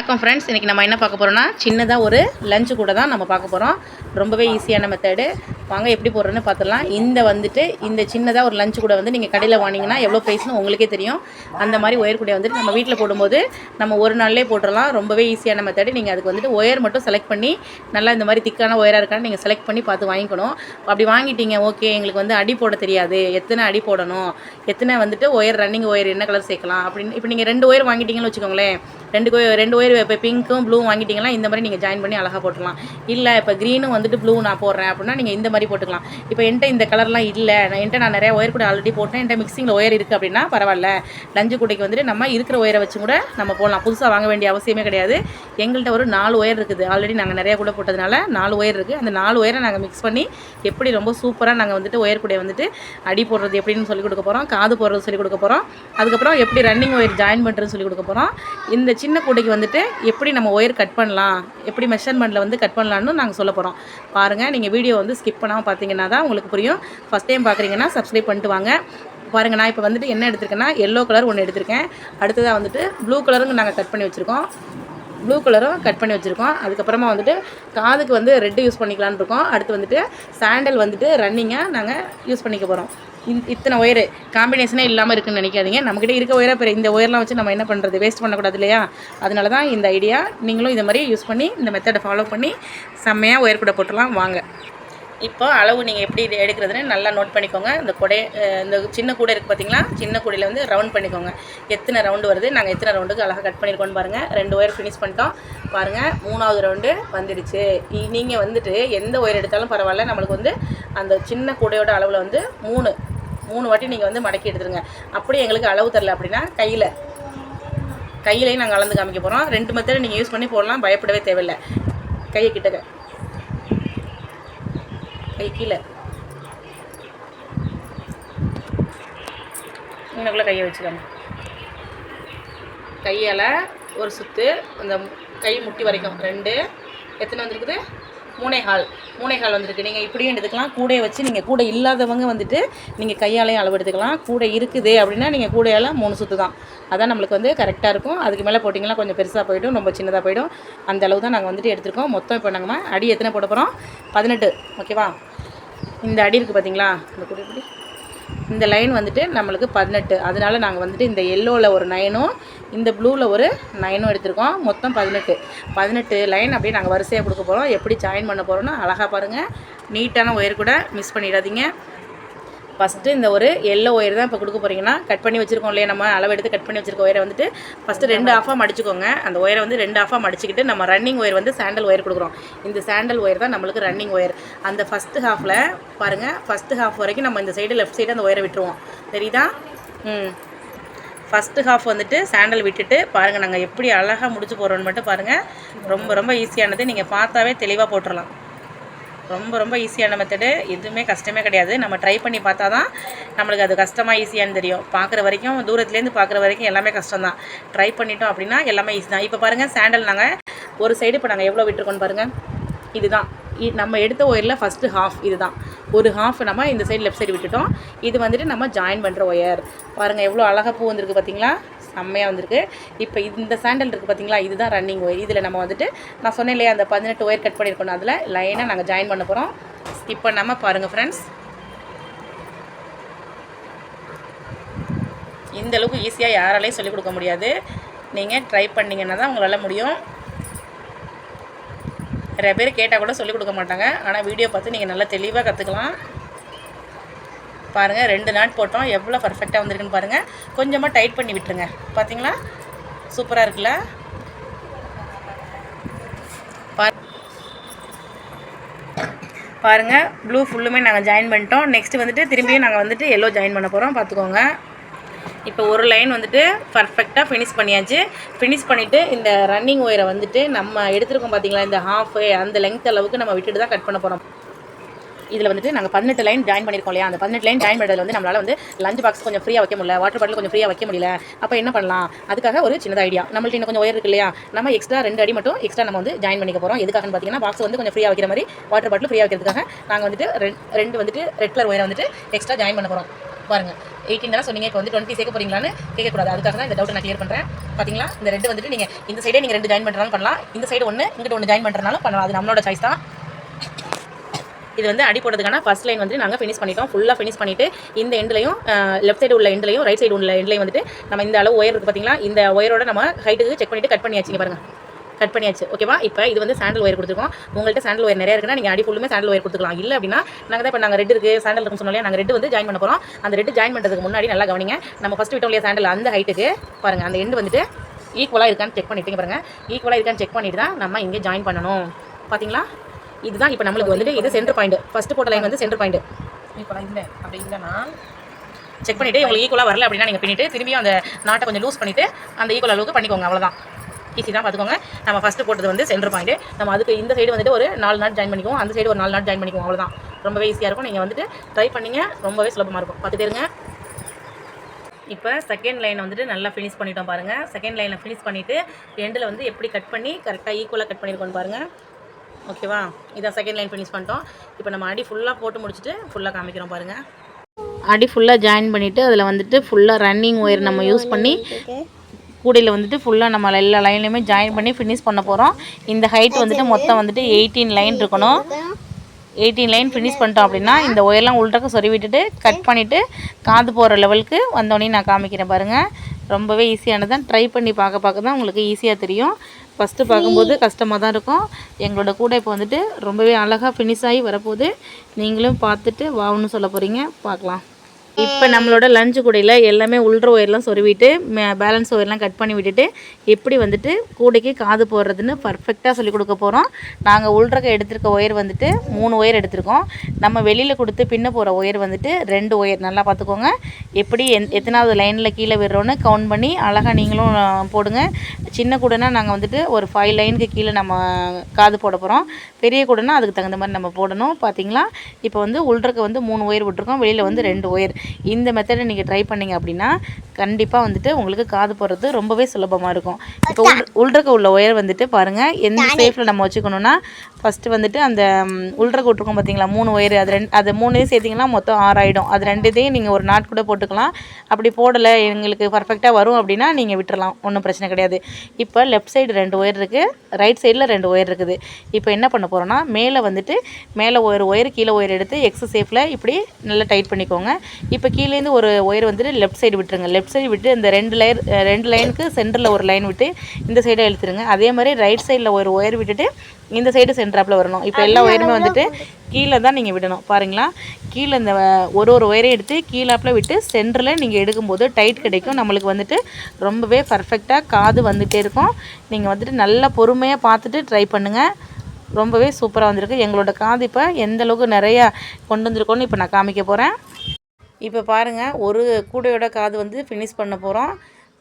வணக்கம் ஃப்ரெண்ட்ஸ். இன்றைக்கி நம்ம என்ன பார்க்க போகிறோம்னா சின்னதாக ஒரு லஞ்சு கூட தான் நம்ம பார்க்க போகிறோம். ரொம்பவே ஈஸியான மெத்தடு. வாங்க எப்படி போடுறோன்னு பார்த்துடலாம். இந்த சின்னதாக ஒரு லஞ்சு கூட வந்து நீங்கள் கடையில் வாங்கினீங்கன்னா எவ்வளோ ப்ரைஸ்னு உங்களுக்கே தெரியும். அந்த மாதிரி ஒயர் கூட வந்துட்டு நம்ம வீட்டில் போடும்போது நம்ம ஒரு நாள்லேயே போட்டுடலாம். ரொம்பவே ஈஸியான மெத்தடு. நீங்கள் அதுக்கு வந்துட்டு ஒயர் மட்டும் செலக்ட் பண்ணி நல்லா இந்த மாதிரி திக்கான ஒயராக இருக்கான்னு நீங்கள் செலக்ட் பண்ணி பார்த்து வாங்கிக்கணும். அப்படி வாங்கிட்டீங்க, ஓகே எங்களுக்கு வந்து அடி போட தெரியாது, எத்தனை அடி போடணும், எத்தனை வந்துட்டு ஒயர் ரன்னிங் ஒயர் என்ன கலர் சேர்க்கலாம் அப்படின்னு. இப்போ நீங்கள் 2 ஒயர் வாங்கிட்டீங்கன்னு வச்சுக்கோங்களேன், ரெண்டு ஒயர் இப்போ பிங்க்கும் ப்ளூவும் வாங்கிட்டீங்கன்னா இந்த மாதிரி நீங்கள் ஜாயின் பண்ணி அழகாக போட்டுக்கலாம். இல்லை இப்போ க்ரீனும் வந்துட்டு ப்ளூ நான் போடுறேன் அப்படின்னா நீங்கள் இந்த மாதிரி போட்டுக்கலாம். இப்போ என்கிட்ட இந்த கலர்லாம் இல்லை, நான் நிறையா ஒயர் கூட ஆல்ரெடி போட்டேன், என்கிட்ட மிக்சிங்கில் ஒயர் இருக்குது அப்படின்னா பரவாயில்ல. லஞ்சு கூடைக்கு வந்துட்டு நம்ம இருக்கிற ஒயரை வச்சு கூட நம்ம போடலாம். புதுசாக வாங்க வேண்டிய அவசியமே கிடையாது. எங்கள்கிட்ட ஒரு 4 ஒயர் இருக்குது. ஆல்ரெடி நாங்கள் நிறையா கூட போட்டதுனால 4 ஒயர் இருக்குது. அந்த 4 ஒயரை நாங்கள் மிக்ஸ் பண்ணி எப்படி ரொம்ப சூப்பராக நாங்கள் வந்துட்டு ஒயர் கூட வந்துட்டு அடி போடுறது எப்படின்னு சொல்லிக் கொடுக்க போகிறோம், காது போடுறது சொல்லிக் கொடுக்க போகிறோம். அதுக்கப்புறம் எப்படி ரன்னிங் ஒயர் ஜாயின் பண்ணுறதுன்னு சொல்லிக் கொடுக்க போகிறோம். இந்த சின்ன கூடைக்கு வந்துட்டு எப்படி நம்ம ஒயர் கட் பண்ணலாம், எப்படி மெஷர்மெண்ட்டில் வந்து கட் பண்ணலான்னு நாங்கள் சொல்ல போகிறோம். பாருங்கள், நீங்கள் வீடியோ வந்து ஸ்கிப் பண்ணாமல் பார்த்தீங்கன்னா தான் உங்களுக்கு புரியும். ஃபஸ்ட் டைம் பார்க்குறீங்கன்னா சப்ஸ்கிரைப் பண்ணிட்டு வாங்க. பாருங்கள், நான் இப்போ வந்துட்டு என்ன எடுத்திருக்கேன்னா எல்லோ கலர் ஒன்று எடுத்திருக்கேன். அடுத்ததாக வந்துட்டு ப்ளூ கலரும் நாங்கள் கட் பண்ணி வச்சுருக்கோம். ப்ளூ கலரும் கட் பண்ணி வச்சுருக்கோம். அதுக்கப்புறமா வந்துட்டு காதுக்கு வந்து ரெட்டு யூஸ் பண்ணிக்கலான்னு இருக்கோம். அடுத்து வந்துட்டு சாண்டல் வந்துட்டு ரன்னிங்காக நாங்கள் யூஸ் பண்ணிக்க போகிறோம். இத்தனை ஒயரு காம்பினேஷனே இல்லாமல் இருக்குன்னு நினைக்காதீங்க. நம்மக்கிட்ட இருக்க ஒயரை இப்போ இந்த ஒயர்லாம் வச்சு நம்ம என்ன பண்ணுறது, வேஸ்ட் பண்ணக்கூடாது இல்லையா? அதனால தான் இந்த ஐடியா. நீங்களும் இதை மாதிரி யூஸ் பண்ணி இந்த மெத்தடை ஃபாலோ பண்ணி செம்மையாக ஒயர் கூட போட்டுடலாம். வாங்க, இப்போ அளவு நீங்கள் எப்படி எடுக்கிறதுன்னு நல்லா நோட் பண்ணிக்கோங்க. இந்த சின்ன கூடை இருக்குது பார்த்தீங்களா, சின்ன கூடையில் வந்து ரவுண்ட் பண்ணிக்கோங்க. எத்தனை ரவுண்டு வருது, நாங்கள் எத்தனை ரவுண்டுக்கு அழகாக கட் பண்ணியிருக்கோன்னு பாருங்கள். 2 ஒயர் ஃபினிஷ் பண்ணிட்டோம். பாருங்கள், 3வது ரவுண்டு வந்துடுச்சு. நீங்கள் வந்துட்டு எந்த ஒயர் எடுத்தாலும் பரவாயில்ல, நம்மளுக்கு வந்து அந்த சின்ன கூடையோட அளவில் வந்து 3 வாட்டி நீங்கள் வந்து மடக்கி எடுத்துருங்க. அப்படி எங்களுக்கு அளவு தரல அப்படின்னா கையிலையும் நாங்கள் அளந்து காமிக்க போகிறோம். 2 மெத்தட் நீங்கள் யூஸ் பண்ணி போடலாம், பயப்படவே தேவையில்லை. கையை கிட்டக்க, கை கீழே, இன்னக்குள்ளே கையை வச்சுக்கோங்க. கையால் ஒரு சுற்று அந்த கை முட்டி வரைக்கும் 2. எத்தனை வந்துருக்குது? 3.25 வந்துருக்கு. நீங்கள் இப்படியும் எடுத்துக்கலாம். கூடையை வச்சு நீங்கள் கூடை இல்லாதவங்க வந்துட்டு நீங்கள் கையாலையும் அளவு எடுத்துக்கலாம். கூடை இருக்குது அப்படின்னா நீங்கள் கூடையால் 3 சுற்று தான். அதான் நம்மளுக்கு வந்து கரெக்டாக இருக்கும். அதுக்கு மேலே போட்டிங்கன்னா கொஞ்சம் பெருசாக போய்டும், ரொம்ப சின்னதாக போய்டும். அந்த அளவு தான் நாங்கள் வந்துட்டு எடுத்துருக்கோம். மொத்தம் இப்போ நாங்கள் அடி எத்தனை போட போகிறோம்? 18. ஓகேவா? இந்த அடி இருக்குது பார்த்தீங்களா, இந்த கூடை இந்த லைன் வந்துட்டு நம்மளுக்கு 18. அதனால நாங்கள் வந்துட்டு இந்த எல்லோவில் ஒரு 9ம் இந்த ப்ளூவில் ஒரு 9ம் எடுத்திருக்கோம். மொத்தம் 18 லைன் அப்படியே நாங்கள் வரிசையாக கொடுக்க போகிறோம். எப்படி ஜாயின் பண்ண போகிறோன்னா அழகாக பாருங்கள். நீட்டான ஒயர் கூட மிஸ் பண்ணிடாதீங்க. ஃபஸ்ட்டு இந்த ஒரு எல்லோ ஒயர் தான் இப்போ கொடுக்க போகிறீங்கன்னா, கட் பண்ணி வச்சுருக்கோம் இல்லையா, நம்ம அளவு எடுத்து கட் பண்ணி வச்சுருக்க ஒயரை வந்துட்டு ஃபஸ்ட்டு 2 ஆஃபாக மடிச்சுக்கோங்க. அந்த ஒயரை வந்து 2 ஆஃபாக மடிச்சுக்கிட்டு நம்ம ரன்னிங் ஒயர் வந்து சாண்டல் ஒயர் கொடுக்குறோம். இந்த சாண்டல் ஒயர் தான் நம்மளுக்கு ரன்னிங் ஒயர். அந்த ஃபஸ்ட்டு ஹாஃபில் பாருங்கள், ஃபஸ்ட்டு ஹாஃப் வரைக்கும் நம்ம இந்த சைடு லெஃப்ட் சைடு அந்த ஒயரை விட்டுருவோம். தெரியுதா? ஃபஸ்ட்டு ஹாஃப் வந்துட்டு சாண்டல் விட்டுட்டு பாருங்கள், நாங்கள் எப்படி அழகாக முடிச்சு போடுறோன்னு மட்டும் பாருங்கள். ரொம்ப ஈஸியானது. நீங்கள் பார்த்தாவே தெளிவாக போட்டுடலாம். ரொம்ப ஈஸியான மெத்தடு. எதுவுமே கஷ்டமே கிடையாது. நம்ம ட்ரை பண்ணி பார்த்தா தான் நம்மளுக்கு அது கஷ்டமாக ஈஸியானு தெரியும். பார்க்குற வரைக்கும், தூரத்துலேருந்து பார்க்குற வரைக்கும் எல்லாமே கஷ்டம் தான். ட்ரை பண்ணிட்டோம் அப்படின்னா எல்லாமே ஈஸி தான். இப்போ பாருங்கள், சாண்டல் நாங்கள் ஒரு சைடு இப்போ நாங்கள் எவ்வளோ விட்டுருக்கோன்னு பாருங்கள். இதுதான் நம்ம எடுத்த ஒயரில் ஃபஸ்ட்டு ஹாஃப். இதுதான் ஒரு ஹாஃப் நம்ம இந்த சைடு லெஃப்ட் சைடு விட்டுட்டோம். இது வந்துட்டு நம்ம ஜாயின் பண்ணுற ஒயர். பாருங்கள் எவ்வளோ அழகாக பூ வந்திருக்கு பார்த்தீங்களா, செம்மையாக வந்திருக்கு. இப்போ இந்த சாண்டல் இருக்குது பார்த்தீங்களா, இதுதான் ரன்னிங் ஒயர். இதில் நம்ம வந்துட்டு நான் சொன்னேன் இல்லையா, அந்த 18 ஒயர் கட் பண்ணியிருக்கோம், அதில் லைனாக நாங்கள் ஜாயின் பண்ண போகிறோம். ஸ்கிப் பண்ணாமல் பாருங்கள் ஃப்ரெண்ட்ஸ். இந்தளவுக்கு ஈஸியாக யாராலையும் சொல்லிக் கொடுக்க முடியாது. நீங்கள் ட்ரை பண்ணிங்கன்னா தான் உங்களால் முடியும். நிறைய பேர் கேட்டால் கூட சொல்லிக் கொடுக்க மாட்டாங்க. ஆனால் வீடியோ பார்த்து நீங்கள் நல்லா தெளிவாக கற்றுக்கலாம். பாருங்கள், 2 நாட் போட்டோம், எவ்வளோ பர்ஃபெக்டாக வந்திருக்குன்னு பாருங்கள். கொஞ்சமாக டைட் பண்ணி விட்டுருங்க. பார்த்தீங்களா, சூப்பராக இருக்குல்ல? பாருங்கள், ப்ளூ ஃபுல்லுமே நாங்கள் ஜாயின் பண்ணிட்டோம். நெக்ஸ்ட்டு வந்துட்டு திரும்பியும் நாங்கள் வந்துட்டு எல்லோ ஜாயின் பண்ண போகிறோம். பார்த்துக்கோங்க. இப்போ ஒரு லைன் வந்துட்டு பர்ஃபெக்டாக ஃபினிஷ் பண்ணியாச்சு. ஃபினிஷ் பண்ணிவிட்டு இந்த ரன்னிங் ஒயரை வந்துட்டு நம்ம எடுத்துருக்கோம் பார்த்தீங்களா, இந்த ஹாஃபு அந்த லெங்த் அளவுக்கு நம்ம விட்டுட்டு தான் கட் பண்ண போகிறோம். இதில் வந்துட்டு நாங்கள் 18 லைன் ஜாயின் பண்ணியிருக்கோம் இல்லையா, அந்த 18 லைன் ஜாயின் பண்ணுறது வந்து நம்மளால் வந்து லஞ்ச் பாக்ஸ் கொஞ்சம் ஃப்ரீயாக வைக்க முடியல, வாட்டர் பாட்டில் கொஞ்சம் ஃப்ரீயாக வைக்க முடியல. அப்போ என்ன பண்ணலாம், அதுக்காக ஒரு சின்ன ஐடியா. நம்மள்ட்ட இன்னும் கொஞ்சம் ஒயர் இருக்கு இல்லையா, நம்ம எக்ஸ்ட்ரா 2 அடி மட்டும் எக்ஸ்ட்ரா நம்ம வந்து ஜாயின் பண்ணிக்க போகிறோம். எதுக்காகன்னு பார்த்தீங்கன்னா, பாக்ஸ் வந்து கொஞ்சம் ஃப்ரீயாக வைக்கிற மாதிரி வாட்டர் பாட்டில் ஃப்ரீயாக வைக்கிறதுக்காக நாங்கள் வந்துட்டு 2 வந்துட்டு ரெட் கலர் ஒயரை வந்துட்டு எக்ஸ்ட்ரா ஜாயின் பண்ண போகிறோம். பாருங்கள் 18 தானே சொன்னீங்க, இப்போ வந்து 20 சேர்க்க போகிறீங்களான்னு கேட்கக்கூடாது. அதுக்காக தான் இந்த டவுட் நான் கிளியர் பண்ணுறேன். பார்த்தீங்களா, இந்த ரெண்டு வந்துட்டு நீங்கள் இந்த சைடே நீங்கள் 2 ஜாயின் பண்ணுறாலும் பண்ணலாம், இந்த சைடு ஒன்று இங்கிட்ட ஒன்று ஜாயின் பண்ணுறனாலும் பண்ணலாம். அது நம்மளோட சாய்ஸ் தான். இது வந்து அடி போடுறதுக்கான ஃபர்ஸ்ட் லைன் வந்து நாங்கள் ஃபினிஷ் பண்ணிட்டோம். ஃபுல்லாக ஃபினிஷ் பண்ணிவிட்டு இந்த எண்ட்லையும் லெஃப்ட் சைடு உள்ள எண்ட்லையும் ரைட் சைடு உள்ள எண்ட்லையும் வந்துட்டு நம்ம இந்த அளவு ஒயர் இருக்குது பார்த்தீங்களா, இந்த ஒயரோட நம்ம ஹைட்டுக்கு செக் பண்ணிவிட்டு கட் பண்ணியாச்சுங்க பாருங்கள். கட் பண்ணியாச்சு. ஓகேவா? இப்போ இது வந்து சாண்டல் ஒயர் கொடுத்துருக்கோம். உங்கள்கிட்ட சாண்டல் ஒயர் நிறைய இருக்குன்னா நீங்கள் அடி ஃபுல்லுமே சாண்டல் ஒயர் கொடுத்துக்கலாம். இல்லை அப்படின்னா நாங்கள் தான் இப்போ நாங்கள் ரெட் இருக்குது சாண்டல் இருக்குன்னு சொன்னாலே நாங்கள் ரெட் வந்து ஜாயின் பண்ண போகிறோம். அந்த ரெட் ஜாயின் பண்ணுறதுக்கு முன்னாடி நல்லா கவனிங்க. நம்ம ஃபஸ்ட்டு விட்டோம் இல்லையா சாண்டல், அந்த ஹைட்டுக்கு பாருங்கள் அந்த எண்டு வந்துட்டு ஈக்குவலாக இருக்கான்னு செக் பண்ணிட்டீங்க பாருங்கள். ஈக்குவலாக இருக்கான்னு செக் பண்ணிட்டு தான் நம்ம இங்கே ஜாயின் பண்ணணும். பார்த்தீங்களா, இதுதான் இப்போ நம்மளுக்கு வந்துட்டு இது சென்டர் பாயிண்ட். ஃபஸ்ட்டு போட்ட லைன் வந்து சென்டர் பாயிண்ட். ஈக்குவலாக இல்லை அப்படி இல்லைன்னா செக் பண்ணிவிட்டு உங்களுக்கு ஈக்குவலாக வரல அப்படின்னா நீங்கள் பண்ணிவிட்டு திரும்பியும் அந்த நாட்டை கொஞ்சம் லூஸ் பண்ணிவிட்டு அந்த ஈக்குவல் அளவுக்கு பண்ணிக்கோங்க. அவ்வளோதான், ஈஸி தான். பார்த்துக்கோங்க, நம்ம ஃபஸ்ட்டு போட்டது வந்து சென்டர் பாயிண்ட். நம்ம அதுக்கு இந்த சைடு வந்துட்டு ஒரு 4 நாட் ஜாயின் பண்ணிக்குவோம், அந்த சைடு ஒரு 4 நாட் ஜாயின் பண்ணிக்குவோம். அவ்வளோதான், ரொம்பவே ஈஸியாக இருக்கும். நீங்கள் வந்துட்டு ட்ரை பண்ணிங்க, ரொம்பவே சுலபமாக இருக்கும். பார்த்துட்டே இருங்க. இப்போ செகண்ட் லைனை வந்துட்டு நல்லா ஃபினிஷ் பண்ணிட்டோம் பாருங்கள். செகண்ட் லைனை ஃபினிஷ் பண்ணிவிட்டு எண்டில் வந்து எப்படி கட் பண்ணி கரெக்டாக ஈக்குவலாக கட் பண்ணியிருக்கோன்னு பாருங்கள். ஓகேவா, இதான் செகண்ட் லைன் ஃபினிஷ் பண்ணிட்டோம். இப்போ நம்ம அடி ஃபுல்லாக போட்டு முடிச்சுட்டு ஃபுல்லாக காமிக்கிறோம் பாருங்கள். அடி ஃபுல்லாக ஜாயின் பண்ணிவிட்டு அதில் வந்துட்டு ஃபுல்லாக ரன்னிங் ஒயர் நம்ம யூஸ் பண்ணி கூடையில் வந்துட்டு ஃபுல்லாக நம்ம எல்லா லைன்லையுமே ஜாயின் பண்ணி ஃபினிஷ் பண்ண போகிறோம். இந்த ஹைட் வந்துட்டு மொத்தம் வந்துட்டு 18 லைன் இருக்கணும். 18 லைன் ஃபினிஷ் பண்ணிட்டோம் அப்படின்னா இந்த ஒயர்லாம் உள்றக்க சொறி விட்டுட்டு கட் பண்ணிவிட்டு காது போகிற லெவலுக்கு வந்தோடனே நான் காமிக்கிறேன் பாருங்கள். ரொம்பவே ஈஸியானது தான். ட்ரை பண்ணி பார்க்க தான் உங்களுக்கு ஈஸியாக தெரியும். ஃபஸ்ட்டு பார்க்கும்போது கஷ்டமாக தான் இருக்கும். எங்களோட கூடை இப்போ வந்துட்டு ரொம்பவே அழகாக ஃபினிஷ் ஆகி வரப்போகுது. நீங்களும் பார்த்துட்டு வாவுன்னு சொல்ல போகிறீங்க. பார்க்கலாம். இப்போ நம்மளோட லஞ்சு கூடையில் எல்லாமே உள்ற ஒயர்லாம் சொருவிட்டு பேலன்ஸ் ஒயர்லாம் கட் பண்ணி விட்டுட்டு எப்படி வந்துட்டு கூடைக்கு காது போடுறதுன்னு பர்ஃபெக்டாக சொல்லிக் கொடுக்க போகிறோம். நாங்கள் உள்றக்க எடுத்திருக்க ஒயர் வந்துட்டு 3 ஒயர் எடுத்திருக்கோம். நம்ம வெளியில் கொடுத்து பின்ன போகிற ஒயர் வந்துட்டு 2 ஒயர். நல்லா பார்த்துக்கோங்க. எப்படி எத்தனாவது லைனில் கீழே விடுறோன்னு கவுண்ட் பண்ணி அழகாக நீங்களும் போடுங்க. சின்ன கூடைனா நாங்கள் வந்துட்டு ஒரு 5 லைனுக்கு கீழே நம்ம காது போட போகிறோம். பெரிய கூடைனா அதுக்கு தகுந்த மாதிரி நம்ம போடணும். பார்த்தீங்களா, இப்போ வந்து உள்றக்க வந்து 3 ஒயர் விட்டுருக்கோம், வெளியில் வந்து 2 ஒயர். இந்த மெத்தடை நீங்கள் ட்ரை பண்ணிங்க அப்படின்னா கண்டிப்பாக வந்துட்டு உங்களுக்கு காது போடுறது ரொம்பவே சுலபமாக இருக்கும். இப்போ உள்றக்க உள்ள ஒயர் வந்துட்டு பாருங்கள் எந்த ஷேப்பில் நம்ம வச்சுக்கணுன்னா ஃபஸ்ட்டு வந்துட்டு அந்த உள்றக்க விட்ருக்கோம் பார்த்தீங்களா 3 ஒயர், அது 3 சேர்த்திங்கன்னா மொத்தம் 6 ஆகிடும். அது 2 நீங்கள் ஒரு நாட் கூட போட்டுக்கலாம். அப்படி போடலை எங்களுக்கு பர்ஃபெக்டாக வரும் அப்படின்னா நீங்கள் விட்டுறலாம், ஒன்றும் பிரச்சனை கிடையாது. இப்போ லெஃப்ட் சைடு 2 ஒயர் இருக்குது, ரைட் சைடில் 2 ஒயர் இருக்குது. இப்போ என்ன பண்ண போகிறோன்னா மேலே வந்துட்டு மேலே ஒரு ஒயர் கீழே ஒயர் எடுத்து எக்ஸ் ஷேப்பில் இப்படி நல்லா டைட் பண்ணிக்கோங்க. இப்போ கீழேருந்து ஒரு ஒயர் வந்துட்டு லெஃப்ட் சைடு விட்டுருங்க. லெஃப்ட் சைடு விட்டு இந்த 2 லைனுக்கு சென்டரில் ஒரு லைன் விட்டு இந்த சைடை இழுத்துருங்க. அதே மாதிரி ரைட் சைடில் ஒரு ஒயர் விட்டுட்டு இந்த சைடு சென்டராப்பில் வரணும். இப்போ எல்லா ஒயருமே வந்துட்டு கீழே தான் நீங்கள் விடணும். பாருங்களா, கீழே இந்த ஒரு ஒயரையும் எடுத்து கீழாப்பில் விட்டு சென்டரில் நீங்கள் எடுக்கும்போது டைட் கிடைக்கும். நம்மளுக்கு வந்துட்டு ரொம்பவே பர்ஃபெக்டாக காது வந்துகிட்டே இருக்கும். நீங்கள் வந்துட்டு நல்லா பொறுமையாக பார்த்துட்டு ட்ரை பண்ணுங்கள். ரொம்பவே சூப்பராக வந்திருக்கு. எங்களோட காது இப்போ எந்த அளவுக்கு நிறையா கொண்டு வந்திருக்கோன்னு இப்போ நான் காமிக்க போகிறேன். இப்போ பாருங்கள், ஒரு கூடையோட காது வந்து ஃபினிஷ் பண்ண போகிறோம்.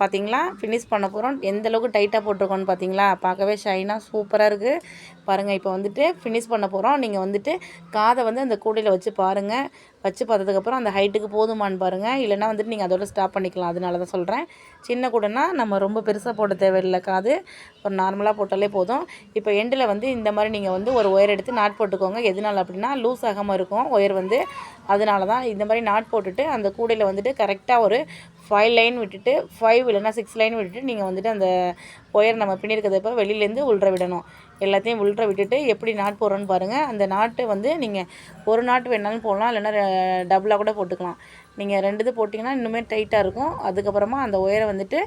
பார்த்தீங்களா, ஃபினிஷ் பண்ண போகிறோம். எந்த அளவுக்கு டைட்டாக போட்டிருக்கோன்னு பார்த்தீங்களா, பார்க்கவே ஷைனாக சூப்பராக இருக்குது பாருங்கள். இப்போ வந்துட்டு ஃபினிஷ் பண்ண போகிறோம். நீங்கள் வந்துட்டு காதை வந்து அந்த கூடையில் வச்சு பாருங்கள். வச்சு பார்த்ததுக்கப்புறம் அந்த ஹைட்டுக்கு போதுமான்னு பாருங்கள். இல்லைனா வந்துட்டு நீங்கள் அதோட ஸ்டாப் பண்ணிக்கலாம். அதனால தான் சொல்கிறேன். சின்ன கூடைனா நம்ம ரொம்ப பெருசாக போட தேவையில்லை, காது ஒரு நார்மலாக போட்டாலே போதும். இப்போ எண்டில் வந்து இந்த மாதிரி நீங்கள் வந்து ஒரு ஒயர் எடுத்து நாட் போட்டுக்கோங்க. எதனால் அப்படின்னா லூஸ் ஆகாமல் இருக்கும் ஒயர் வந்து, அதனால தான் இந்த மாதிரி நாட் போட்டுட்டு அந்த கூடையில் வந்துட்டு கரெக்டாக ஒரு 5 லைன் விட்டுட்டு 5 இல்லைனா 6 லைன் விட்டுட்டு நீங்கள் வந்துட்டு அந்த ஒயர் நம்ம பின்னிருக்கிறதப்போ வெளியிலேருந்து உள்ற விடணும். எல்லாத்தையும் உள்ற விட்டுட்டு எப்படி நாட் போடுறோன்னு பாருங்கள். அந்த நாட்டு வந்து நீங்கள் ஒரு நாட்டு வேணாலும் போடலாம், இல்லைனா டபுளாக கூட போட்டுக்கலாம். நீங்கள் 2 இது போட்டிங்கன்னா இன்னுமே டைட்டாக இருக்கும். அதுக்கப்புறமா அந்த ஒயரை வந்துட்டு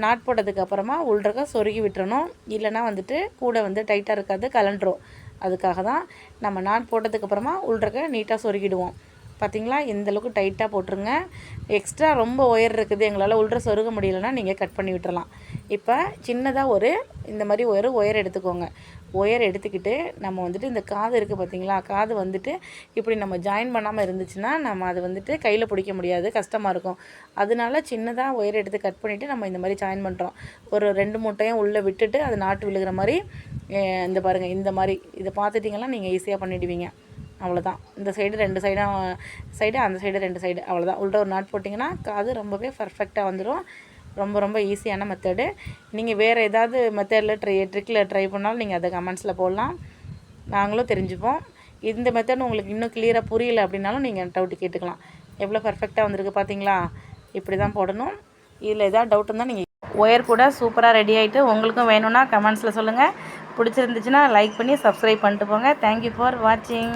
நாட் போட்டதுக்கப்புறமா உள்றக்க சொருகி விட்டுறணும். இல்லைனா வந்துட்டு கூட வந்து டைட்டாக இருக்காது, கலண்டுரும். அதுக்காக தான் நம்ம நாட் போட்டதுக்கப்புறமா உள்றக்க நீட்டாக சொருகிடுவோம். பார்த்தீங்களா, எந்தளவுக்கு டைட்டாக போட்டுருங்க. எக்ஸ்ட்ரா ரொம்ப ஒயர் இருக்குது எங்களால் உள்ற சொருக முடியலைன்னா நீங்கள் கட் பண்ணி விட்டுறலாம். இப்போ சின்னதாக இந்த மாதிரி ஒயர் எடுத்துக்கோங்க. ஒயர் எடுத்துக்கிட்டு நம்ம வந்துட்டு இந்த காது இருக்குது பார்த்தீங்களா, காது வந்துட்டு இப்படி நம்ம ஜாயின் பண்ணாமல் இருந்துச்சுன்னா நம்ம அது வந்துட்டு கையில் பிடிக்க முடியாது, கஷ்டமாக இருக்கும். அதனால சின்னதாக ஒயர் எடுத்து கட் பண்ணிவிட்டு நம்ம இந்த மாதிரி ஜாயின் பண்ணுறோம். ஒரு 2 மூட்டையும் உள்ளே விட்டுட்டு அது நாட்டு விழுகிற மாதிரி இந்த பாருங்கள். இந்த மாதிரி இதை பார்த்துட்டிங்கன்னா நீங்கள் ஈஸியாக பண்ணிவிடுவீங்க. அவ்வளோதான். இந்த சைடு 2 சைடு அந்த சைடு 2 சைடு அவ்வளோதான். உள்ள ஒரு நாட் போட்டிங்கன்னா காது ரொம்பவே பர்ஃபெக்டாக வந்துடும். ரொம்ப ஈஸியான மெத்தடு. நீங்கள் வேறு ஏதாவது மெத்தடில் ட்ரிக்கில் ட்ரை பண்ணாலும் நீங்கள் அதை கமெண்ட்ஸில் போடலாம், நாங்களும் தெரிஞ்சுப்போம். இந்த மெத்தட் உங்களுக்கு இன்னும் கிளியராக புரியல அப்படின்னாலும் நீங்கள் டவுட்டு கேட்டுக்கலாம். எவ்வளோ பர்ஃபெக்டாக வந்திருக்கு பார்த்தீங்களா? இப்படி தான் போடணும். இதில் எதாவது டவுட் இருந்தால் நீங்கள் ஒயர் கூட சூப்பராக ரெடி ஆகிட்டு உங்களுக்கும் வேணும்னா கமெண்ட்ஸில் சொல்லுங்கள். பிடிச்சிருந்துச்சுன்னா லைக் பண்ணி சப்ஸ்கிரைப் பண்ணிட்டு போங்க. தேங்க்யூ ஃபார் வாட்சிங்.